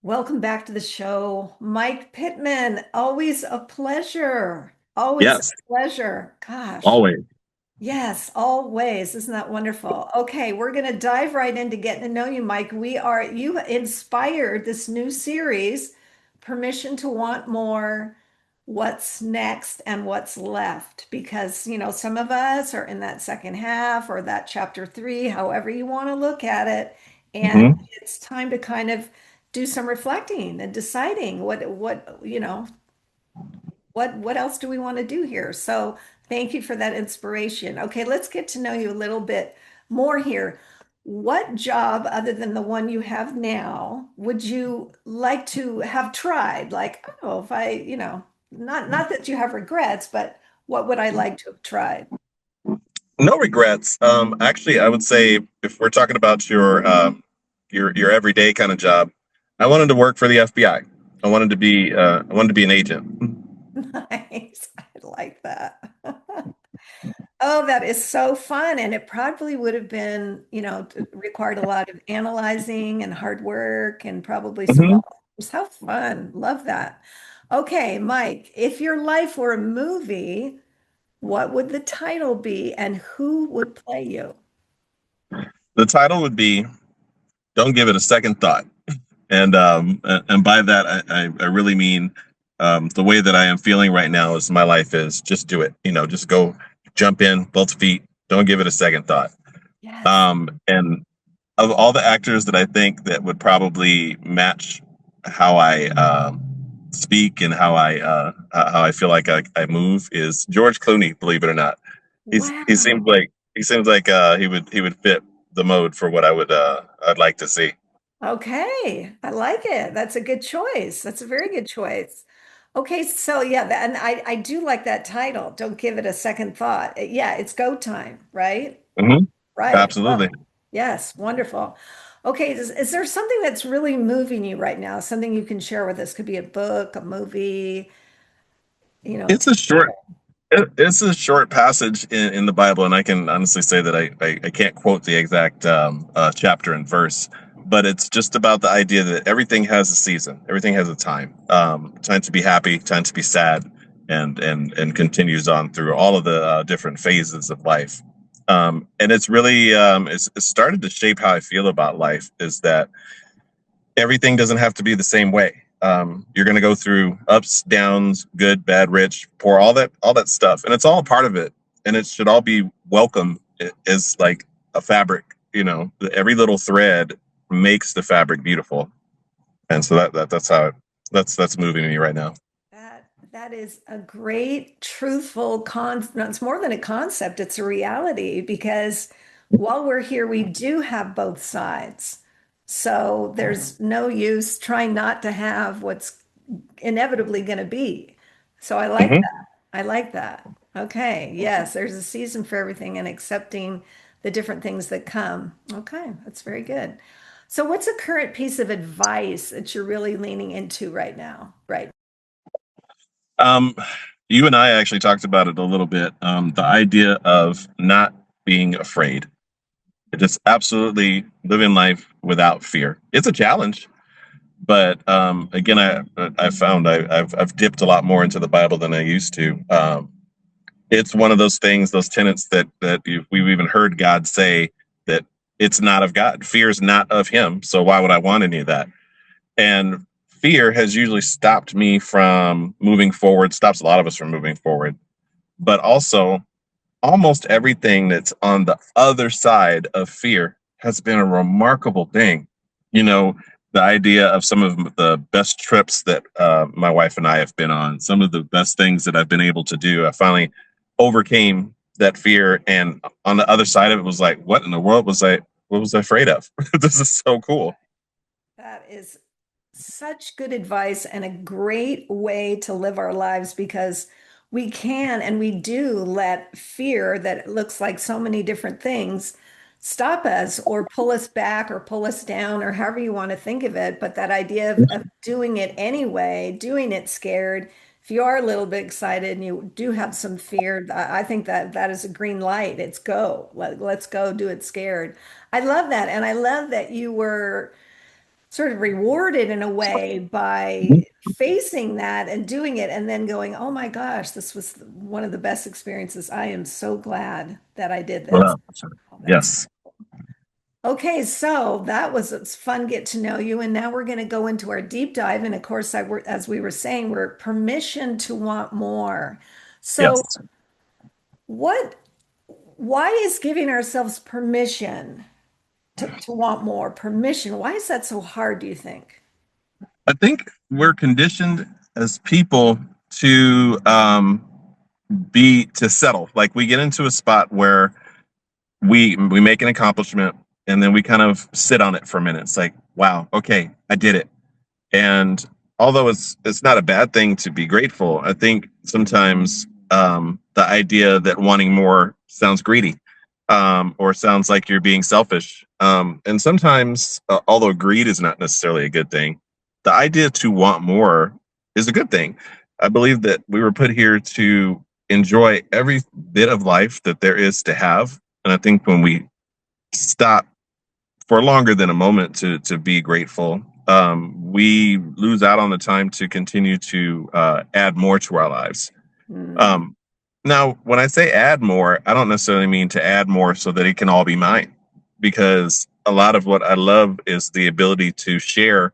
Welcome back to the show, Mike Pittman. Always a pleasure. Always a Yes, pleasure. Gosh, always. yes, always. Isn't that wonderful? Okay, we're going to dive right into getting to know you, Mike. You inspired this new series, Permission to Want More, What's Next and What's Left, because, some of us are in that second half or that chapter three, however you want to look at it. And hmm it's time to kind of do some reflecting and deciding what else do we want to do here? So thank you for that inspiration. Okay, let's get to know you a little bit more here. What job, other than the one you have now, would you like to have tried? Like, oh, if I, not that you have regrets, but what would I like to have tried? No regrets. Actually, I would say if we're talking about your everyday kind of job, I wanted to work for the FBI. I wanted to be an agent. Nice. I like that. Oh, that is so fun. And it probably would have been, required a lot of analyzing and hard work and probably some hmm volunteers. How fun. Love that. Okay, Mike, if your life were a movie, what would the title be and who would play you? The title would be "Don't Give It a Second Thought," and by that I really mean the way that I am feeling right now is my life is just do it. Just go, jump in, both feet. Don't give it a second thought. Yes. And of all the actors that I think that would probably match how I speak and how I feel like I move is George Clooney. Believe it or not, he seems Wow. like he would fit the mode for what I'd like to see. Okay. I like it. That's a good choice. That's a very good choice. Okay, so yeah, and I do like that title. Don't give it a second thought. Yeah, it's go time, right? hmm Right. Absolutely. Oh, yes, wonderful. Okay, is there something that's really moving you right now? Something you can share with us? Could be a book, a movie, It's a short it's a short passage in the Bible, and I can honestly say that I can't quote the exact chapter and verse, but it's just about the idea that everything has a season, everything has a time, time to be happy, time to be sad, and continues on through all of the different phases of life. And it's really it's started to shape how I feel about life. Is that everything doesn't have to be the same way. You're going to go through ups, downs, good, bad, rich, poor, all that stuff, and it's all a part of it. And it should all be welcome as like a fabric. Every little thread makes the fabric beautiful, and so that's how that's moving me right now. that is a great, truthful no, it's more than a concept, it's a reality because while we're here, we do have both sides. So there's no use trying not to have what's inevitably going to be. So I like hmm that. I like that. Okay. Yes, there's a season for everything and accepting the different things that come. Okay, that's very good. So what's a current piece of advice that you're really leaning into right now? Right. Um, you and I actually talked about it a little bit. The idea of not being afraid, just absolutely living life without fear. It's a challenge. But again, I found I've dipped a lot more into the Bible than I used to. It's one of those things, those tenets that we've even heard God say that it's not of God. Fear is not of Him. So why would I want any of that? And fear has usually stopped me from moving forward. Stops a lot of us from moving forward. But also, almost everything that's on the other side of fear has been a remarkable thing. You know, the idea of some of the best trips that my wife and I have been on, some of the best things that I've been able to do, I finally overcame that fear. And on the other side of it was like, what in the world was I? What was I afraid of? This is so cool. That is such good advice and a great way to live our lives because we can and we do let fear that looks like so many different things stop us or pull us back or pull us down or however you want to think of it. But that idea of doing it anyway, doing it scared, if you are a little bit excited and you do have some fear, I think that that is a green light. It's go. Let's go do it scared. I love that. And I love that you were sort of rewarded in a way by facing that and doing it and then going, oh my gosh, this was one of the best experiences. I am so glad that I did this. Well, Oh, that's yes, okay. So that was it's fun get to know you. And now we're going to go into our deep dive. And of course, as we were saying, we're permission to want more. So yes. what, why is giving ourselves permission to want more permission? Why is that so hard, do you think? I think we're conditioned as people to be to settle. Like we get into a spot where we make an accomplishment and then we kind of sit on it for a minute. It's like, wow, okay, I did it. And although it's not a bad thing to be grateful, I think sometimes the idea that wanting more sounds greedy, or sounds like you're being selfish. And sometimes, although greed is not necessarily a good thing, the idea to want more is a good thing. I believe that we were put here to enjoy every bit of life that there is to have. And I think when we stop for longer than a moment to be grateful, we lose out on the time to continue to add more to our lives. Hmm. Um, Now, when I say add more, I don't necessarily mean to add more so that it can all be mine, because a lot of what I love is the ability to share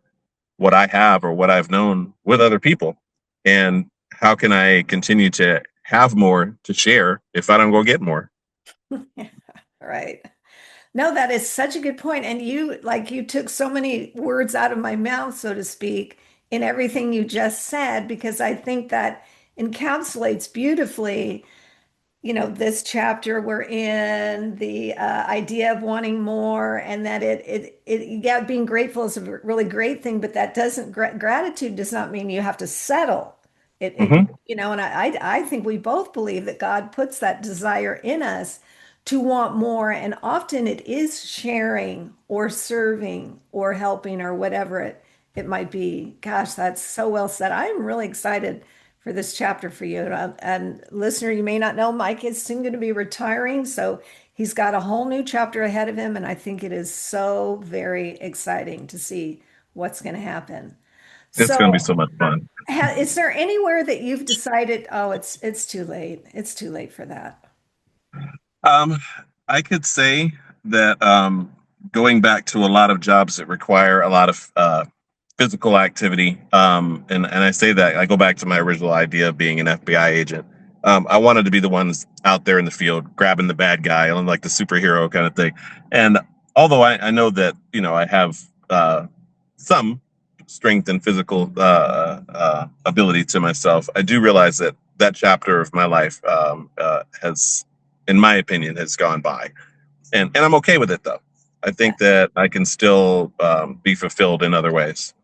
what I have or what I've known with other people. And how can I continue to have more to share if I don't go get more? Right. No, that is such a good point. And you, like, you took so many words out of my mouth, so to speak, in everything you just said, because I think that encapsulates beautifully, this chapter we're in, the idea of wanting more, and that yeah, being grateful is a really great thing, but that doesn't, gratitude does not mean you have to settle. Hmm. And I think we both believe that God puts that desire in us to want more, and often it is sharing or serving or helping or whatever it might be. Gosh, that's so well said. I'm really excited for this chapter for you. And listener, you may not know, Mike is soon going to be retiring, so he's got a whole new chapter ahead of him, and I think it is so very exciting to see what's going to happen. It's going to be So, so much fun. is there anywhere that you've decided, oh, it's too late. It's too late for that? Um, I could say that going back to a lot of jobs that require a lot of physical activity, and I say that I go back to my original idea of being an FBI agent. I wanted to be the ones out there in the field grabbing the bad guy, like the superhero kind of thing. And although I know that I have some strength and physical ability to myself, I do realize that that chapter of my life has, in my opinion, has gone by, and I'm okay with it though. I think that I can still be fulfilled in other ways.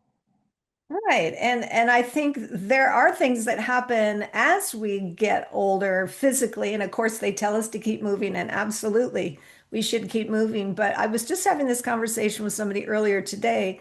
Right. And I think there are things that happen as we get older physically. And of course, they tell us to keep moving, and absolutely we should keep moving. But I was just having this conversation with somebody earlier today,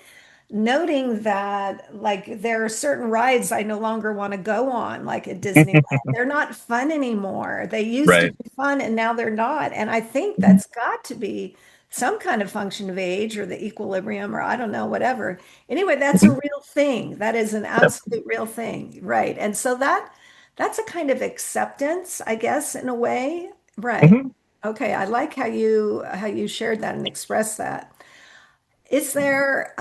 noting that like there are certain rides I no longer want to go on, like at Disneyland. They're not fun anymore. They used to Right. be fun and now they're not. And I think that's got to be some kind of function of age or the equilibrium or I don't know, whatever. Anyway, that's a Mhm. real thing. That is an Yep. absolute real thing. Right. And so that's a kind of acceptance, I guess, in a way. Right. Mhm. Okay. I like how you shared that and expressed that. Is there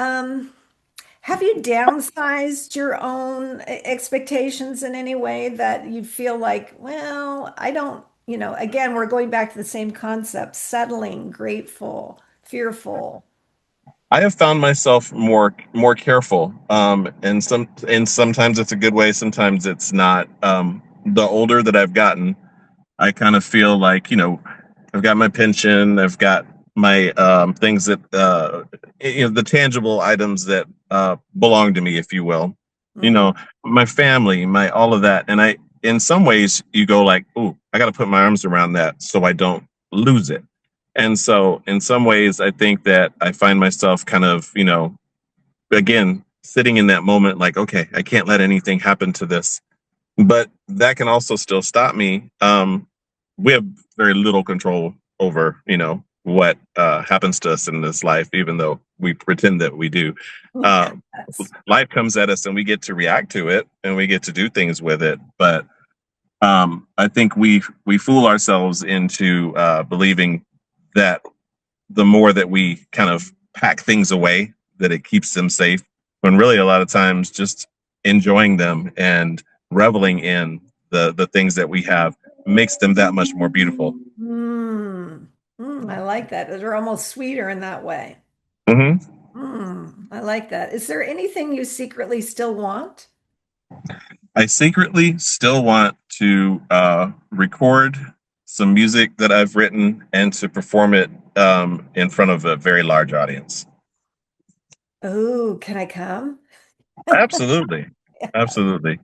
have you downsized your own expectations in any way that you feel like, well, I don't, again, we're going back to the same concept, settling, grateful, fearful. I have found myself more careful, and sometimes it's a good way, sometimes it's not. The older that I've gotten, I kind of feel like I've got my pension, I've got my things that the tangible items that belong to me, if you will. You Hmm. know, my family, my all of that, and I. In some ways, you go like, "Ooh, I got to put my arms around that so I don't lose it." And so, in some ways, I think that I find myself kind of, again, sitting in that moment, like, okay, I can't let anything happen to this, but that can also still stop me. We have very little control over what happens to us in this life, even though we pretend that we do. Um, Yes. Life comes at us and we get to react to it and we get to do things with it. But I think we fool ourselves into believing that the more that we kind of pack things away, that it keeps them safe. When really, a lot of times, just enjoying them and reveling in the things that we have makes them that much more beautiful. I like that. They're almost sweeter in that way. Hmm. I like that. Is there anything you secretly still want? I secretly still want to record some music that I've written and to perform it in front of a very large audience. Oh, can I come? Absolutely, absolutely,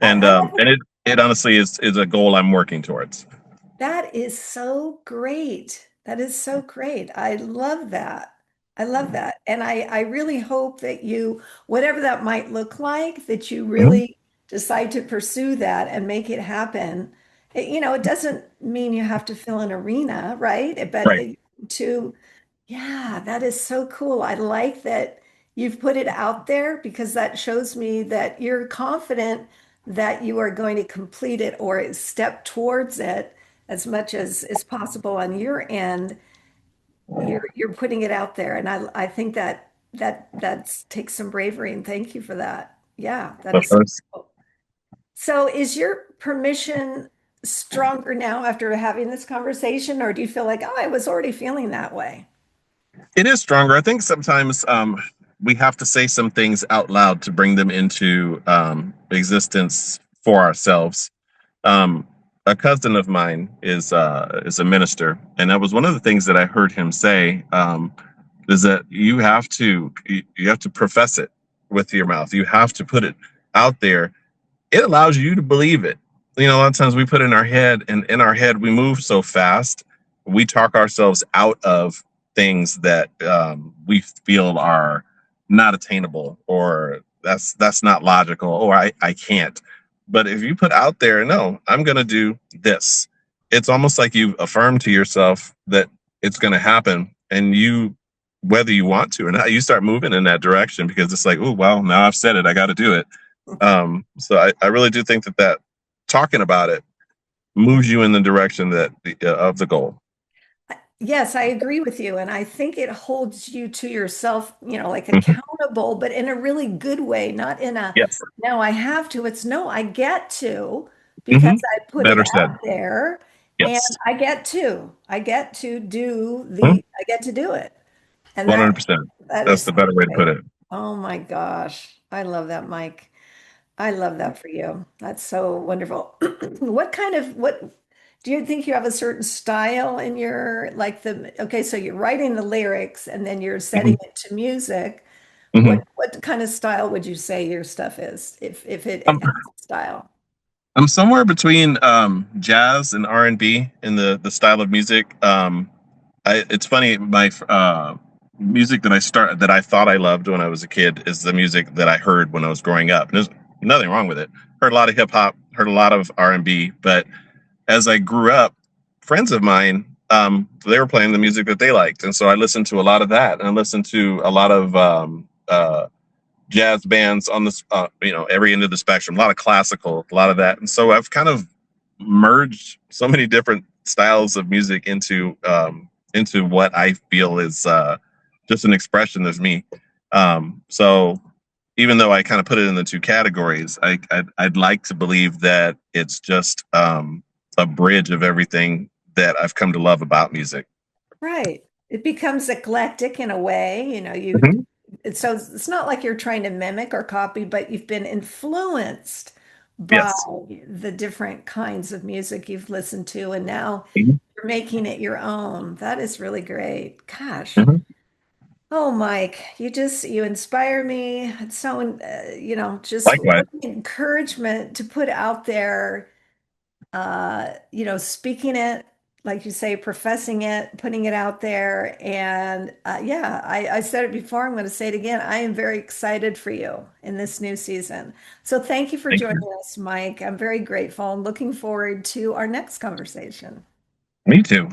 I love and it honestly is a goal I'm working towards. that is so great. That is so great. I love that. I love that. And I really hope that you, whatever that might look like, that you Mhm. really decide to pursue that and make it happen. It doesn't mean you have to fill an arena, right? But Right. to, yeah, that is so cool. I like that you've put it out there because that shows me that you're confident that you are going to complete it or step towards it as much as is possible on your end. You're putting it out there, and I think that takes some bravery, and thank you for that. Yeah, that Of is so course. cool. So is your permission stronger now after having this conversation, or do you feel like, oh, I was already feeling that way? It is stronger. I think sometimes we have to say some things out loud to bring them into existence for ourselves. Um, a cousin of mine is a minister, and that was one of the things that I heard him say is that you have to profess it with your mouth. You have to put it out there. It allows you to believe it. A lot of times we put it in our head, and in our head we move so fast, we talk ourselves out of things that we feel are not attainable, or that's not logical, or I can't. But if you put out there, no, I'm going to do this, it's almost like you affirm to yourself that it's going to happen, and whether you want to or not, you start moving in that direction because it's like, oh, well, now I've said it, I got to do it. So I really do think that talking about it moves you in the direction that of the goal. Yes, I agree with you. And I think it holds you to yourself, like Hmm. accountable, but in a really good way, not in a, Yes. no, I have to. It's no, I get to because Hmm. I put it Better said. out there and Yes. I get to do it. And 100%. that That's is the so better way to put great. it. Oh my gosh. I love that, Mike. I love that for you. That's so wonderful. What do you think you have a certain style in your like okay, so you're writing the lyrics and then you're setting Hmm. it to music. Hmm. What kind of style would you say your stuff is if it I'm, has a style? I'm somewhere between jazz and R&B in the style of music. It's funny, my music that I thought I loved when I was a kid is the music that I heard when I was growing up. And there's nothing wrong with it. Heard a lot of hip hop, heard a lot of R&B, but as I grew up, friends of mine, they were playing the music that they liked, and so I listened to a lot of that, and I listened to a lot of jazz bands on this, every end of the spectrum, a lot of classical, a lot of that, and so I've kind of merged so many different styles of music into what I feel is just an expression of me. So even though I kind of put it in the two categories, I'd like to believe that it's just a bridge of everything that I've come to love about music. Right. It becomes eclectic in a way, Mhm. so it's not like you're trying to mimic or copy, but you've been influenced by Yes. the different kinds of music you've listened to, and now Mhm. you're making it your own. That is really great. Gosh. Mhm. Oh, Mike, you inspire me. It's so, just Likewise. what encouragement to put out there, speaking it, like you say, professing it, putting it out there. And yeah, I said it before, I'm going to say it again. I am very excited for you in this new season. So thank you for Thank joining you. us, Mike. I'm very grateful and looking forward to our next conversation. Me too.